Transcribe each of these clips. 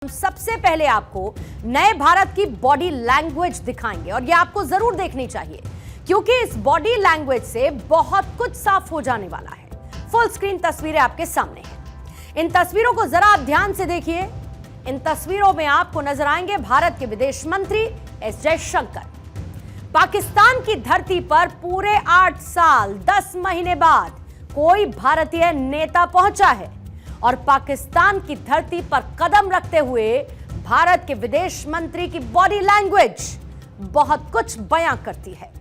सबसे पहले आपको नए भारत की बॉडी लैंग्वेज दिखाएंगे और यह आपको जरूर देखनी चाहिए क्योंकि इस बॉडी लैंग्वेज से बहुत कुछ साफ हो जाने वाला है। फुल स्क्रीन तस्वीरें आपके सामने हैं। इन तस्वीरों को जरा आप ध्यान से देखिए। इन तस्वीरों में आपको नजर आएंगे भारत के विदेश मंत्री एस जयशंकर। पाकिस्तान की धरती पर पूरे 8 साल 10 महीने बाद कोई भारतीय नेता पहुंचा है और पाकिस्तान की धरती पर कदम रखते हुए भारत के विदेश मंत्री की बॉडी लैंग्वेज बहुत कुछ बयां करती है।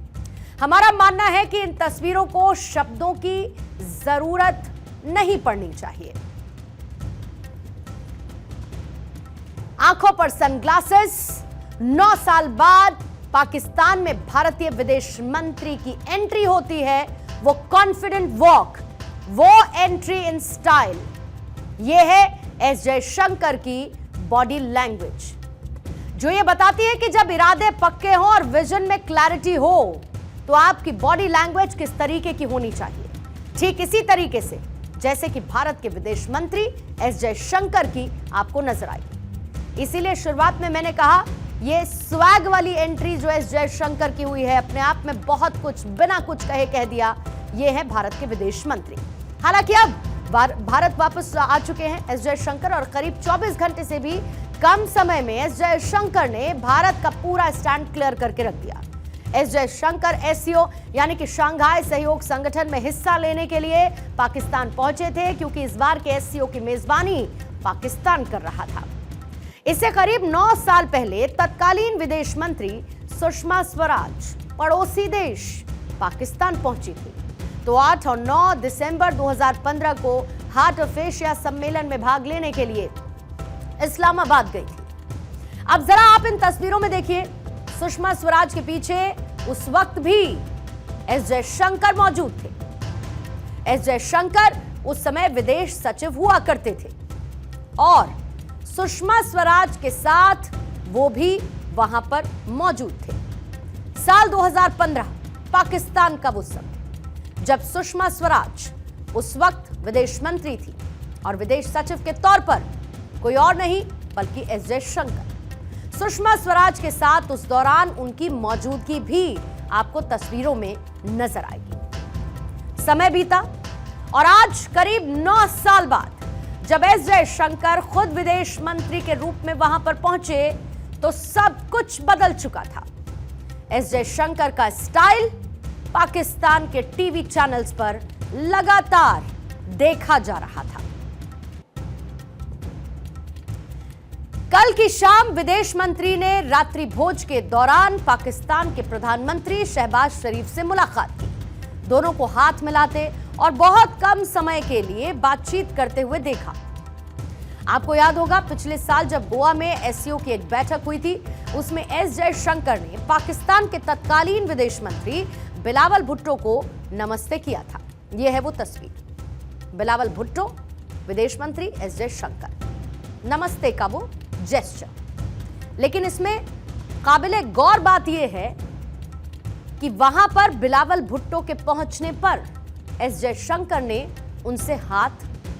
हमारा मानना है कि इन तस्वीरों को शब्दों की जरूरत नहीं पड़नी चाहिए। आंखों पर सनग्लासेस, 9 साल बाद पाकिस्तान में भारतीय विदेश मंत्री की एंट्री होती है। वो कॉन्फिडेंट वॉक, वो एंट्री इन स्टाइल, ये है एस जयशंकर की बॉडी लैंग्वेज जो ये बताती है कि जब इरादे पक्के हों और विजन में क्लैरिटी हो तो आपकी बॉडी लैंग्वेज किस तरीके की होनी चाहिए। ठीक इसी तरीके से जैसे कि भारत के विदेश मंत्री एस जयशंकर की आपको नजर आई। इसीलिए शुरुआत में मैंने कहा ये स्वैग वाली एंट्री जो एस जयशंकर की हुई है, अपने आप में बहुत कुछ बिना कुछ कहे कह दिया। ये है भारत के विदेश मंत्री। हालांकि अब भारत वापस आ चुके हैं एस जयशंकर और करीब 24 घंटे से भी कम समय में एस जयशंकर ने भारत का पूरा स्टैंड क्लियर करके रख दिया। एस जयशंकर एससीओ यानी कि शंघाई सहयोग संगठन में हिस्सा लेने के लिए पाकिस्तान पहुंचे थे क्योंकि इस बार के एससीओ की मेजबानी पाकिस्तान कर रहा था। इससे करीब 9 साल पहले तत्कालीन विदेश मंत्री सुषमा स्वराज पड़ोसी देश पाकिस्तान पहुंची थी तो 8 और 9 दिसंबर 2015 को हार्ट ऑफ एशिया सम्मेलन में भाग लेने के लिए इस्लामाबाद गई थी। अब जरा आप इन तस्वीरों में देखिए, सुषमा स्वराज के पीछे उस वक्त भी एस जयशंकर मौजूद थे। एस जयशंकर उस समय विदेश सचिव हुआ करते थे और सुषमा स्वराज के साथ वो भी वहां पर मौजूद थे। साल 2015 पाकिस्तान का वो समय जब सुषमा स्वराज उस वक्त विदेश मंत्री थी और विदेश सचिव के तौर पर कोई और नहीं बल्कि एस जयशंकर। सुषमा स्वराज के साथ उस दौरान उनकी मौजूदगी भी आपको तस्वीरों में नजर आएगी। समय बीता और आज करीब 9 साल बाद जब एस जयशंकर खुद विदेश मंत्री के रूप में वहां पर पहुंचे तो सब कुछ बदल चुका था। एस जयशंकर का स्टाइल पाकिस्तान के टीवी चैनल्स पर लगातार देखा जा रहा था। कल की शाम विदेश मंत्री ने रात्रि भोज के दौरान पाकिस्तान के प्रधानमंत्री शहबाज शरीफ से मुलाकात की। दोनों को हाथ मिलाते और बहुत कम समय के लिए बातचीत करते हुए देखा। आपको याद होगा पिछले साल जब गोवा में एससीओ की एक बैठक हुई थी, उसमें एस जयशंकर ने पाकिस्तान के तत्कालीन विदेश मंत्री बिलावल भुट्टो को नमस्ते किया था। यह है वो तस्वीर, बिलावल भुट्टो, विदेश मंत्री एस जयशंकर, नमस्ते का वो जेस्चर। लेकिन इसमें काबिले गौर बात यह है कि वहां पर बिलावल भुट्टो के पहुंचने पर एस जयशंकर ने उनसे हाथ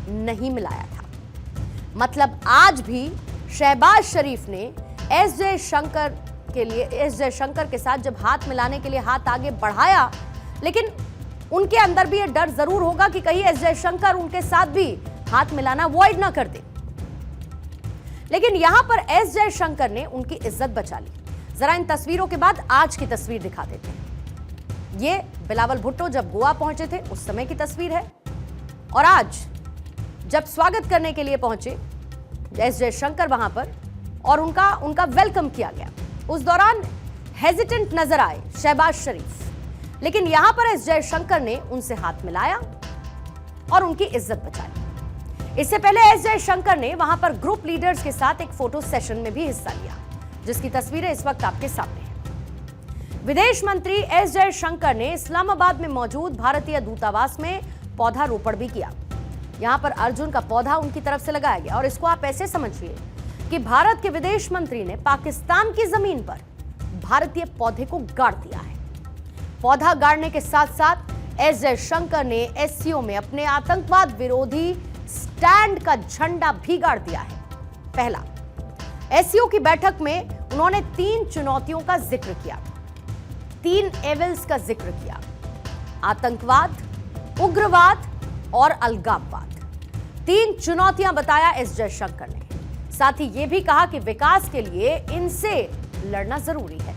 नहीं मिलाया था। मतलब आज भी शहबाज शरीफ ने एस जयशंकर के साथ जब हाथ मिलाने के लिए हाथ आगे बढ़ाया, लेकिन उनके अंदर भी यह डर जरूर होगा कि कहीं एस जयशंकर उनके साथ भी हाथ मिलाना अवॉइड ना कर दे। लेकिन यहां पर एस जयशंकर ने उनकी इज्जत बचा ली। जरा इन तस्वीरों के बाद आज की तस्वीर दिखा देते हैं। ये बिलावल भुट्टो जब गोवा पहुंचे थे उस समय की तस्वीर है और आज जब स्वागत करने के लिए पहुंचे एस जयशंकर वहां पर और उनका वेलकम किया गया। उस दौरान हेजिटेंट नजर आए शहबाज शरीफ, लेकिन यहां पर एस जयशंकर ने उनसे हाथ मिलाया और उनकी इज्जत बचाई। इससे पहले एस जयशंकर ने वहां पर ग्रुप लीडर्स के साथ एक फोटो सेशन में भी हिस्सा लिया, जिसकी तस्वीरें इस वक्त आपके सामने हैं। विदेश मंत्री एस जयशंकर ने इस्लामाबाद में मौजूद भारतीय दूतावास में पौधारोपण भी किया। यहां पर अर्जुन का पौधा उनकी तरफ से लगाया गया और इसको आप ऐसे समझिए कि भारत के विदेश मंत्री ने पाकिस्तान की जमीन पर भारतीय पौधे को गाड़ दिया है। पौधा गाड़ने के साथ साथ एस जयशंकर ने एससीओ में अपने आतंकवाद विरोधी स्टैंड का झंडा भी गाड़ दिया है। पहला, एससीओ की बैठक में उन्होंने 3 चुनौतियों का जिक्र किया, 3 एविल्स का जिक्र किया, आतंकवाद, उग्रवाद और अलगाववाद। 3 चुनौतियां बताया एस जयशंकर ने। साथ ही यह भी कहा कि विकास के लिए इनसे लड़ना जरूरी है।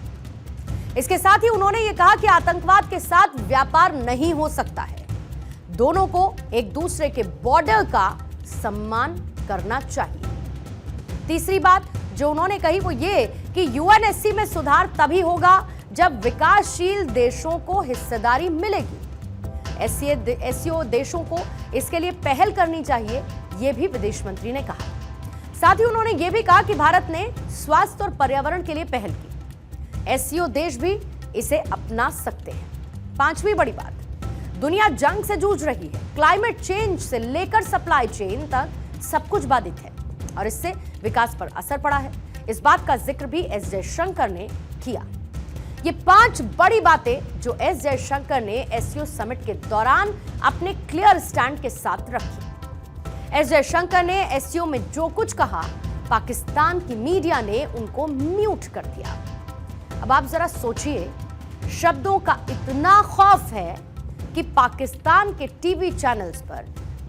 इसके साथ ही उन्होंने यह कहा कि आतंकवाद के साथ व्यापार नहीं हो सकता है, दोनों को एक दूसरे के बॉर्डर का सम्मान करना चाहिए। तीसरी बात जो उन्होंने कही वो ये कि यूएनएससी में सुधार तभी होगा जब विकासशील देशों को हिस्सेदारी मिलेगी। एससीओ देशों को इसके लिए पहल करनी चाहिए, यह भी विदेश मंत्री ने कहा। साथ ही उन्होंने यह भी कहा कि भारत ने स्वास्थ्य और पर्यावरण के लिए पहल की, एससीओ देश भी इसे अपना सकते हैं। 5वीं बड़ी बात, दुनिया जंग से जूझ रही है, क्लाइमेट चेंज से लेकर सप्लाई चेन तक सब कुछ बाधित है और इससे विकास पर असर पड़ा है। इस बात का जिक्र भी एस जयशंकर ने किया। ये 5 बड़ी बातें जो एस जयशंकर ने एससीओ समिट के दौरान अपने क्लियर स्टैंड के साथ रखी। एस जयशंकर ने एससीओ में जो कुछ कहा, पाकिस्तान की मीडिया ने उनको म्यूट कर दिया। अब आप जरा सोचिए, शब्दों का इतना खौफ है कि पाकिस्तान के टीवी चैनल्स पर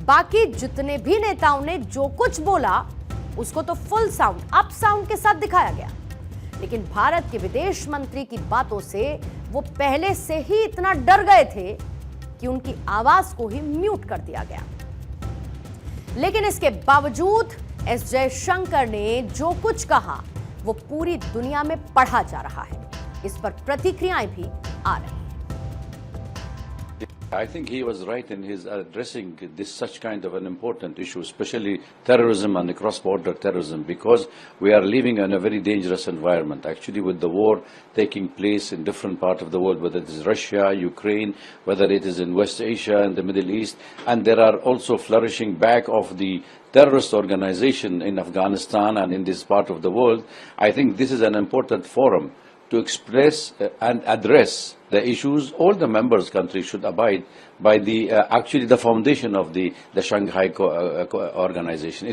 बाकी जितने भी नेताओं ने जो कुछ बोला उसको तो फुल साउंड, अप साउंड के साथ दिखाया गया, लेकिन भारत के विदेश मंत्री की बातों से वो पहले से ही इतना डर गए थे कि उनकी आवाज को ही म्यूट कर दिया गया। लेकिन इसके बावजूद एस जयशंकर ने जो कुछ कहा वो पूरी दुनिया में पढ़ा जा रहा है। इस पर प्रतिक्रियाएं भी आ रही हैं। I think he was right in his addressing this such kind of an important issue, especially terrorism and cross-border terrorism, because we are living in a very dangerous environment. Actually, with the war taking place in different parts of the world, whether it is Russia, Ukraine, whether it is in West Asia and the Middle East, and there are also flourishing back of the terrorist organization in Afghanistan and in this part of the world. I think this is an important forum to express and address the issues. All the members countries should abide by the actually the foundation of the Shanghai organization.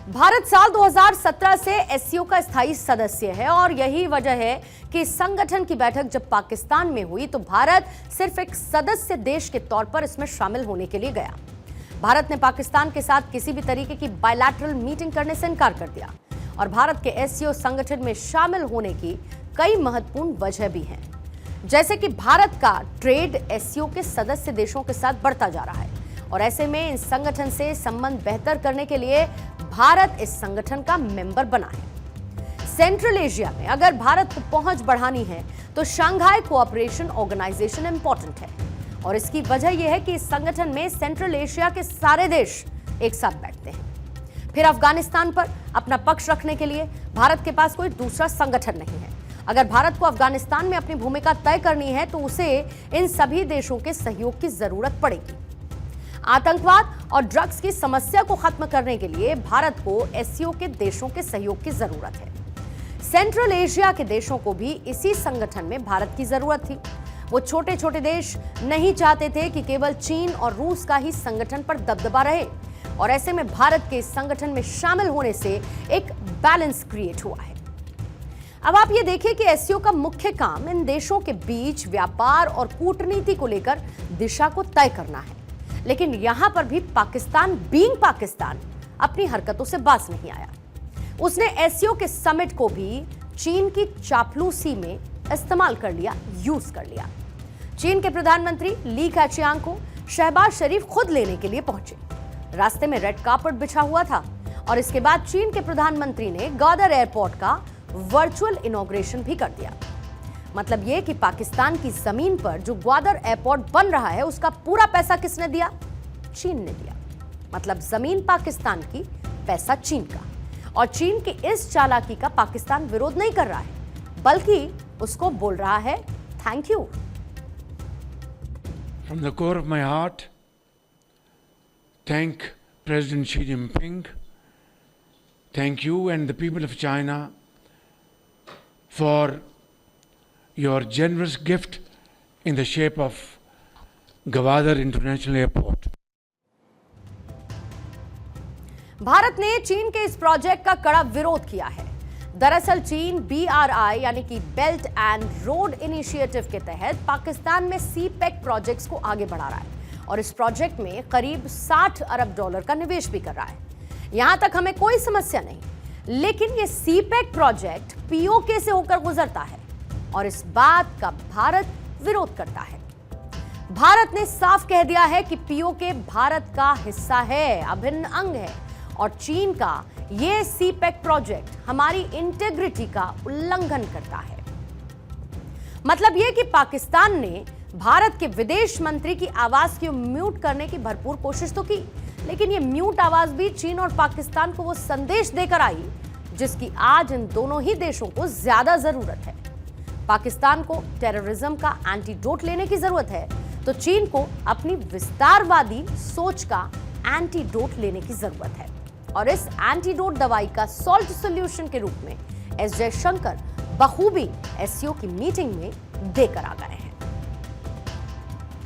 Bharat साल 2017 से SCO का स्थायी सदस्य है और यही वजह है कि इस संगठन की बैठक जब पाकिस्तान में हुई तो भारत सिर्फ एक सदस्य देश के तौर पर इसमें शामिल होने के लिए गया। भारत ने पाकिस्तान के साथ किसी भी तरीके की बायलैटरल मीटिंग करने से इनकार कर दिया और भारत के एससीओ संगठन में शामिल होने की कई महत्वपूर्ण वजह भी हैं, जैसे कि भारत का ट्रेड एससीओ के सदस्य देशों के साथ बढ़ता जा रहा है और ऐसे में इस संगठन से संबंध बेहतर करने के लिए भारत इस संगठन का मेंबर बना है। सेंट्रल एशिया में अगर भारत को पहुंच बढ़ानी है तो शंघाई कोऑपरेशन ऑर्गेनाइजेशन इंपॉर्टेंट है और इसकी वजह यह है कि इस संगठन में सेंट्रल एशिया के सारे देश एक साथ बैठते हैं। फिर अफगानिस्तान पर अपना पक्ष रखने के लिए भारत के पास कोई दूसरा संगठन नहीं है। अगर भारत को अफगानिस्तान में अपनी भूमिका तय करनी है तो उसे इन सभी देशों के सहयोग की जरूरत पड़ेगी। आतंकवाद और ड्रग्स की समस्या को खत्म करने के लिए भारत को एससीओ के देशों के सहयोग की जरूरत है। सेंट्रल एशिया के देशों को भी इसी संगठन में भारत की जरूरत थी। वो छोटे छोटे देश नहीं चाहते थे कि केवल चीन और रूस का ही संगठन पर दबदबा रहे और ऐसे में भारत के इस संगठन में शामिल होने से एक बैलेंस क्रिएट हुआ है। अब आप ये देखिए कि एससीओ का मुख्य काम इन देशों के बीच व्यापार और कूटनीति को लेकर दिशा को तय करना है, लेकिन यहां पर भी पाकिस्तान बीइंग पाकिस्तान अपनी हरकतों से बाज नहीं आया। उसने एससीओ के समिट को भी चीन की चापलूसी में इस्तेमाल कर लिया, यूज कर लिया। चीन के प्रधानमंत्री ली कैचियांग को शहबाज शरीफ खुद लेने के लिए पहुंचे। रास्ते में रेड कार्पेट बिछा हुआ था और इसके बाद चीन के प्रधानमंत्री ने ग्वादर एयरपोर्ट का वर्चुअल इनॉग्रेशन भी कर दिया। मतलब यह कि पाकिस्तान की जमीन पर जो ग्वादर एयरपोर्ट बन रहा है उसका पूरा पैसा किसने दिया? चीन ने दिया। मतलब जमीन पाकिस्तान की, पैसा चीन का। और चीन की इस चालाकी का पाकिस्तान विरोध नहीं कर रहा है, बल्कि उसको बोल रहा है thank you. From the core of my heart, thank President Xi Jinping, thank you and the people of China for your generous gift in the shape of Gwadar International Airport. Bharat ने चीन के इस प्रोजेक्ट का कड़ा विरोध किया है। दरअसल चीन BRI यानी कि बेल्ट एंड रोड इनिशिएटिव के तहत पाकिस्तान में CPEC प्रोजेक्ट्स को आगे बढ़ा रहा है और इस प्रोजेक्ट में करीब $60 अरब का निवेश भी कर रहा है। यहां तक हमें कोई समस्या नहीं, लेकिन ये CPEC प्रोजेक्ट POK से होकर गुजरता है और इस बात का भारत विरोध करता है। भारत ने साफ कह दिया है कि POK भारत का हिस्सा है, अभिन्न अंग है और चीन का ये CPEC प्रोजेक्ट हमारी इंटेग्रिटी का उल्लंघन करता है। मतलब यह कि पाकिस्तान ने भारत के विदेश मंत्री की आवाज को म्यूट करने की भरपूर कोशिश तो की, लेकिन ये म्यूट आवाज भी चीन और पाकिस्तान को वो संदेश देकर आई जिसकी आज इन दोनों ही देशों को ज्यादा जरूरत है। पाकिस्तान को टेररिज्म का एंटीडोट लेने की जरूरत है, तो चीन को अपनी विस्तारवादी सोच का एंटीडोट लेने की जरूरत है और इस एंटीडोट दवाई का सॉल्ट सॉल्यूशन के रूप में एस जयशंकर बखूबी SCO की मीटिंग में देकर आ गए।